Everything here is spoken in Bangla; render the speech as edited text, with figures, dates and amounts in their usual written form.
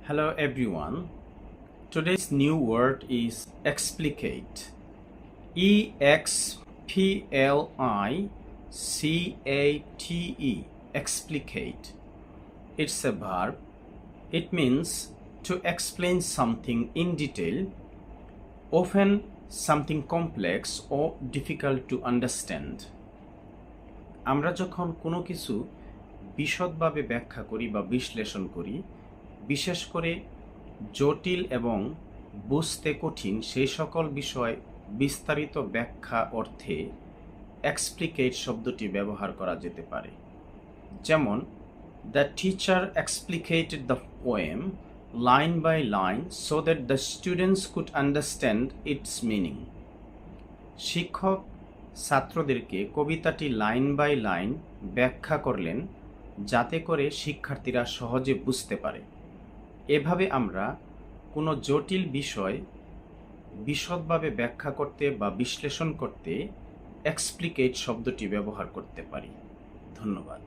Hello everyone. Today's new word is explicate. E-X-P-L-I-C-A-T-E. Explicate. It's a verb. It means to explain something in detail, often something complex or difficult to understand. আমরা যখন কোনো কিছু বিশদভাবে ব্যাখ্যা করি বা বিশ্লেষণ করি, বিশেষ করে জটিল এবং বুঝতে কঠিন সেই সকল বিষয় বিস্তারিত ব্যাখ্যা অর্থে এক্সপ্লিকেট শব্দটি ব্যবহার করা যেতে পারে। যেমন, the teacher explicated the poem line by line so that the students could understand its meaning. শিক্ষক ছাত্রদেরকে কবিতাটি লাইন বাই লাইন ব্যাখ্যা করলেন যাতে করে শিক্ষার্থীরা সহজে বুঝতে পারে। এভাবে আমরা কোনো জটিল বিষয় বিশদভাবে ব্যাখ্যা করতে বা বিশ্লেষণ করতে এক্সপ্লিকেট শব্দটি ব্যবহার করতে পারি। ধন্যবাদ।